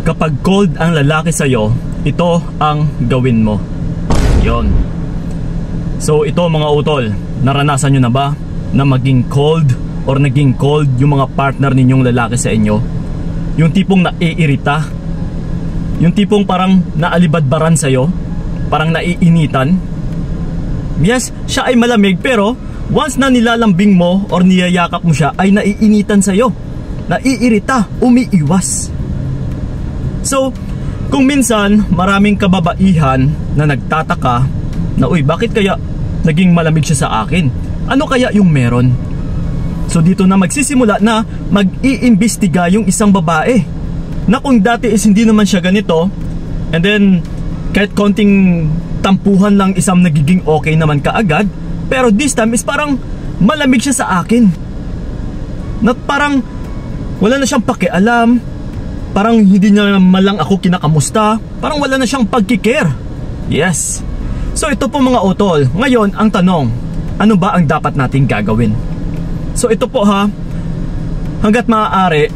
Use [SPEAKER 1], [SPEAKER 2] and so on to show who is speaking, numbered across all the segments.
[SPEAKER 1] Kapag cold ang lalaki sa'yo, ito ang gawin mo. Yon. So ito mga utol, naranasan nyo na ba na maging cold or naging cold yung mga partner ninyong lalaki sa inyo? Yung tipong naiirita, yung tipong parang naalibadbaran sa'yo, parang naiinitan. Yes, siya ay malamig pero once na nilalambing mo or niyayakap mo siya ay naiinitan sa'yo, naiirita, umiiwas. So kung minsan maraming kababaihan na nagtataka na uy, bakit kaya naging malamig siya sa akin? Ano kaya yung meron? So dito na magsisimula na mag-iimbestiga yung isang babae na kung dati is hindi naman siya ganito, and then kahit konting tampuhan lang isang nagiging okay naman kaagad, pero this time is parang malamig siya sa akin. Na parang wala na siyang pakialam, parang hindi niya malang ako kinakamusta, parang wala na siyang pagkikare. Yes. So ito po mga utol, ngayon ang tanong, ano ba ang dapat nating gagawin? So ito po ha, hanggat maaari,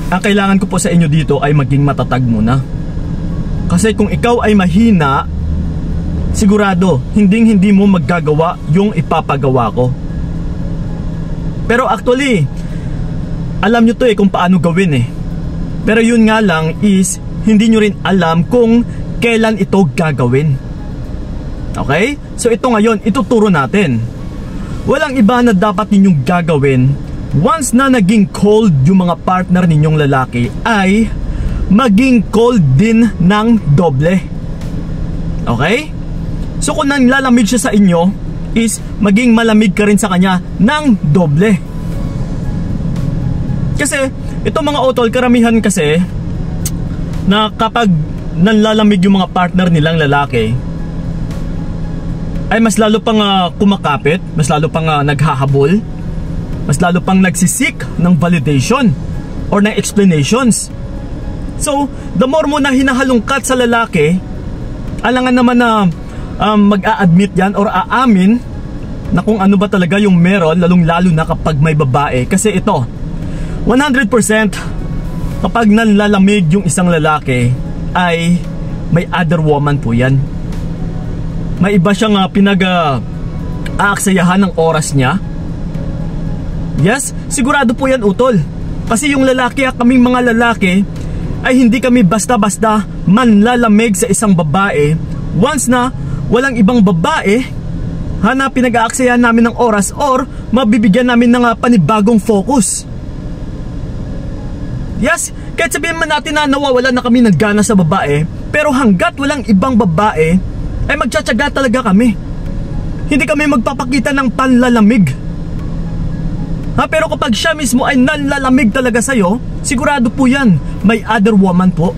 [SPEAKER 1] ang kailangan ko po sa inyo dito ay maging matatag muna. Kasi kung ikaw ay mahina, sigurado hindi mo maggagawa yung ipapagawa ko. Pero actually, alam nyo to kung paano gawin Pero yun nga lang is hindi nyo rin alam kung kailan ito gagawin. Okay? So ito ngayon, ituturo natin. Walang iba na dapat ninyong gagawin once na naging cold yung mga partner ninyong lalaki ay maging cold din ng doble. Okay? So kung nanlalamig siya sa inyo is maging malamig ka rin sa kanya ng doble. Kasi ito mga utol, karamihan kasi na kapag nanlalamig yung mga partner nilang lalaki ay mas lalo pang kumakapit, mas lalo pang naghahabol, mas lalo pang nagsisik ng validation or ng explanations. So the more mo na hinahalungkat sa lalaki, alangan naman na mag-a-admit yan or aamin na kung ano ba talaga yung meron, lalong lalo na kapag may babae. Kasi ito 100% kapag nanlalamig yung isang lalaki ay may other woman po yan. May iba siyang pinag-aaksayahan ng oras niya. Yes, sigurado po yan utol. Kasi yung lalaki, kaming mga lalaki ay hindi kami basta-basta manlalamig sa isang babae once na walang ibang babae na pinag-aaksayahan namin ng oras or mabibigyan namin ng panibagong focus. Yes, kahit sabihin man natin na nawawala na kami ng gana sa babae, pero hanggat walang ibang babae ay magtsatsaga talaga kami. Hindi kami magpapakita ng panlalamig. Pero kapag siya mismo ay nanlalamig talaga sa'yo, sigurado po yan, may other woman po.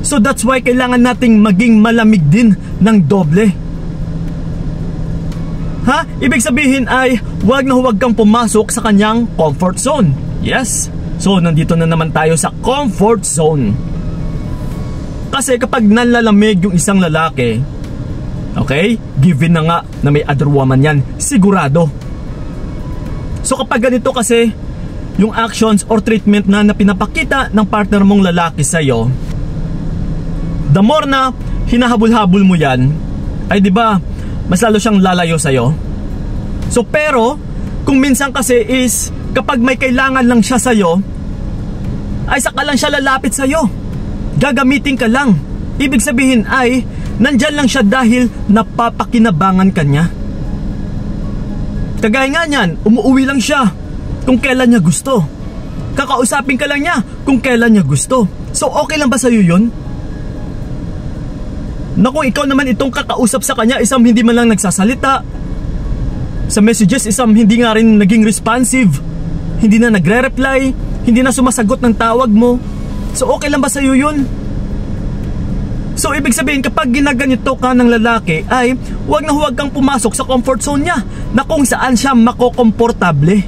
[SPEAKER 1] So that's why kailangan nating maging malamig din ng doble. Ibig sabihin ay huwag na huwag kang pumasok sa kanyang comfort zone. Yes. So nandito na naman tayo sa comfort zone. Kasi kapag nanlalamig yung isang lalaki, okay, given na nga na may other woman yan, sigurado. So kapag ganito kasi yung actions or treatment na pinapakita ng partner mong lalaki sa'yo, the more na hinahabol-habol mo yan, ay diba mas lalo siyang lalayo sa'yo. So pero kung minsan kasi is kapag may kailangan lang siya sa'yo, ay saka lang siya lalapit sa'yo, gagamitin ka lang. Ibig sabihin ay nandyan lang siya dahil napapakinabangan ka niya. Kagaya nga niyan, umuwi lang siya kung kailan niya gusto, kakausapin ka lang niya kung kailan niya gusto. So okay lang ba sa'yo yun? Na kung ikaw naman itong kakausap sa kanya, isang hindi man lang nagsasalita sa messages, isang hindi nga rin naging responsive, hindi na nagre-reply, hindi na sumasagot ng tawag mo. So okay lang ba sa'yo yun? So ibig sabihin kapag ginaganito ka ng lalaki ay huwag na huwag kang pumasok sa comfort zone niya na kung saan siya makokomportable.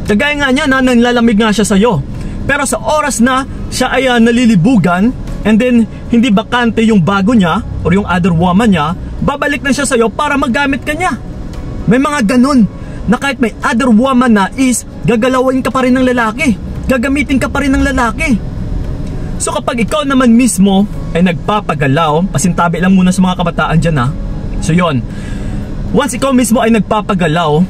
[SPEAKER 1] Kagaya nga niya na nanlalamig nga siya sa'yo, pero sa oras na siya ay nalilibugan and then hindi bakante yung bago niya or yung other woman niya, babalik na siya sa'yo para magamit ka niya. May mga ganun na kahit may other woman na is gagalawin ka pa rin ng lalaki. gagamitin ka pa rin ng lalaki. So kapag ikaw naman mismo ay nagpapagalaw, pasintabi lang muna sa mga kabataan dyan ha. So yon, once ikaw mismo ay nagpapagalaw,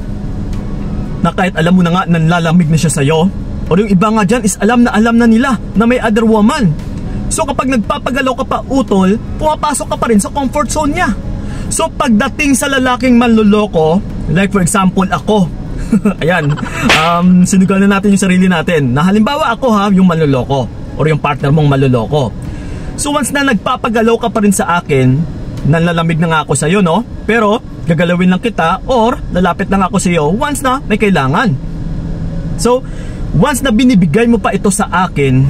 [SPEAKER 1] na kahit alam mo na nga nanlalamig na siya sa'yo, o yung iba nga dyan is alam na nila na may other woman. So kapag nagpapagalaw ka pa utol, pumapasok ka pa rin sa comfort zone niya. So pagdating sa lalaking manloloko, like for example ako, ayan, sinugal na natin yung sarili natin, na halimbawa ako ha, yung manloloko or yung partner mong maloloko. So once na nagpapagalaw ka pa rin sa akin, nanlalamig na nga ako sa'yo, no? Pero gagalawin lang kita or lalapit lang ako sa'yo once na may kailangan. So once na binibigay mo pa ito sa akin,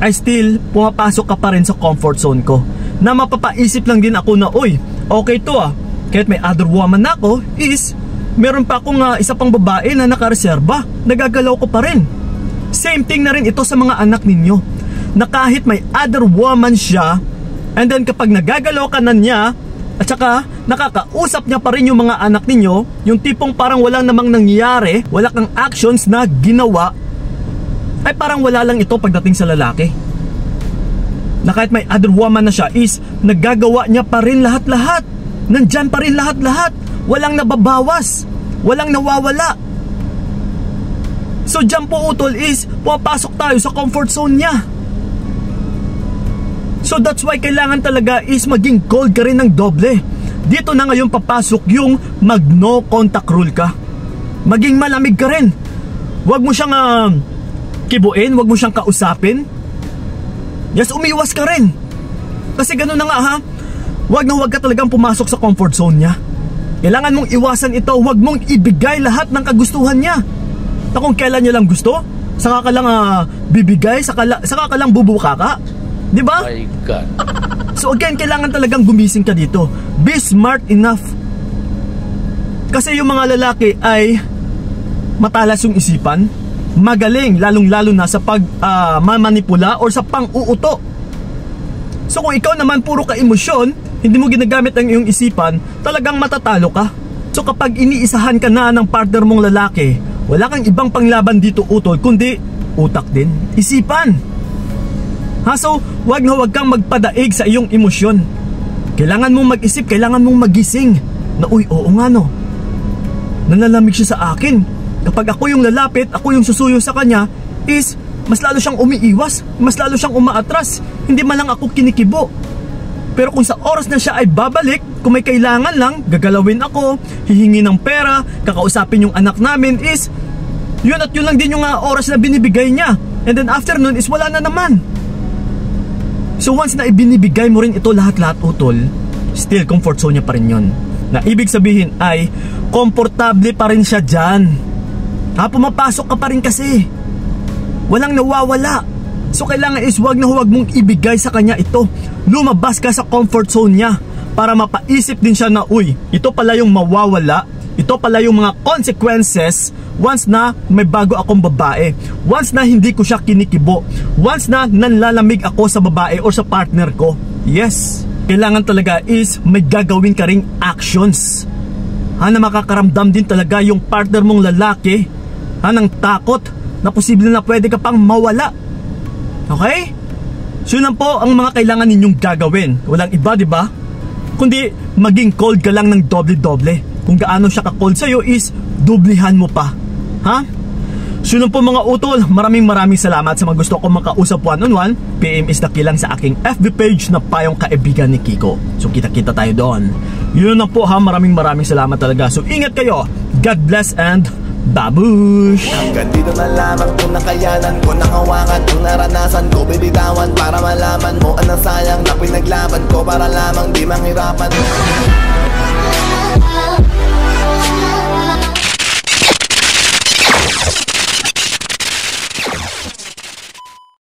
[SPEAKER 1] ay still pumapasok ka pa rin sa comfort zone ko, na mapapaisip lang din ako na, uy, okay to ah, kahit may other woman na ako, is meron pa akong isa pang babae na nakareserba, nagagalaw ko pa rin. Same thing na rin ito sa mga anak ninyo, na kahit may other woman siya, and then kapag nagagalaw ka na niya, at saka nakakausap niya pa rin yung mga anak ninyo, yung tipong parang walang namang nangyayari, wala kang actions na ginawa, ay parang wala lang ito pagdating sa lalaki. Na kahit may other woman na siya, is nagagawa niya pa rin lahat-lahat, nandyan pa rin lahat-lahat, walang nababawas, walang nawawala. So dyan po utol is pumapasok tayo sa comfort zone niya. So that's why kailangan talaga is maging cold ka rin ng doble. Dito na ngayon papasok yung mag no contact rule ka. Maging malamig ka rin. Huwag mo siyang kibuin, huwag mo siyang kausapin. Yes, umiwas ka rin. Kasi ganun na nga ha, huwag na huwag ka talagang pumasok sa comfort zone niya. Kailangan mong iwasan ito, huwag mong ibigay lahat ng kagustuhan niya. Na kung kailan niya lang gusto, saka ka lang bibigay, saka ka lang bubuka ka. Diba?
[SPEAKER 2] My God.
[SPEAKER 1] So again, kailangan talagang gumising ka dito. Be smart enough. Kasi yung mga lalaki ay matalas yung isipan, magaling, lalong-lalo na sa pag-mamanipula or sa pang-uuto. So kung ikaw naman puro ka emosyon, hindi mo ginagamit ang iyong isipan, talagang matatalo ka. So kapag iniisahan ka na ng partner mong lalaki, wala kang ibang panglaban dito utol, kundi utak din, isipan. So wag na wag kang magpadaig sa iyong emosyon. Kailangan mong mag-isip, kailangan mong magising na uy, oo nga no, nanalamig siya sa akin. Kapag ako yung lalapit, ako yung susuyo sa kanya, is mas lalo siyang umiiwas, mas lalo siyang umaatras, hindi man lang ako kinikibo. Pero kung sa oras na siya ay babalik, kung may kailangan lang, gagalawin ako, hihingi ng pera, kakausapin yung anak namin, is yun at yun lang din yung oras na binibigay niya. And then after nun is wala na naman. So once na ibinibigay mo rin ito lahat-lahat utol, still comfort zone niya pa rin yun. Na ibig sabihin ay komportable pa rin siya dyan. Pumapasok ka pa rin kasi, walang nawawala. So kailangan is huwag na huwag mong ibigay sa kanya ito. Lumabas ka sa comfort zone niya para mapaisip din siya na uy, ito pala yung mawawala, ito pala yung mga consequences once na may bago akong babae, once na hindi ko siya kinikibo, once na nanlalamig ako sa babae or sa partner ko. Yes, kailangan talaga is may gagawin ka ring actions na makakaramdam din talaga yung partner mong lalaki ng takot na posible na pwede ka pang mawala. Okay? So yun lang po ang mga kailangan ninyong gagawin. Walang iba, di ba? Kundi maging cold ka lang ng doble-doble. Kung gaano siya ka-cold sa'yo is dublihan mo pa. So yun po mga utol, maraming salamat sa mga gusto ko makausap one-on-one. PM is nakilang sa aking FB page na Payong Kaibigan ni Kiko. So kita-kita tayo doon. Yun na po maraming salamat talaga. So ingat kayo, God bless and babush!
[SPEAKER 3] Hanggang dito na lamang kung nakayanan ko, nakawangan kung naranasan ko, bibitawan para malaman mo ang nasayang na pinaglaban ko para lamang di manghirapan.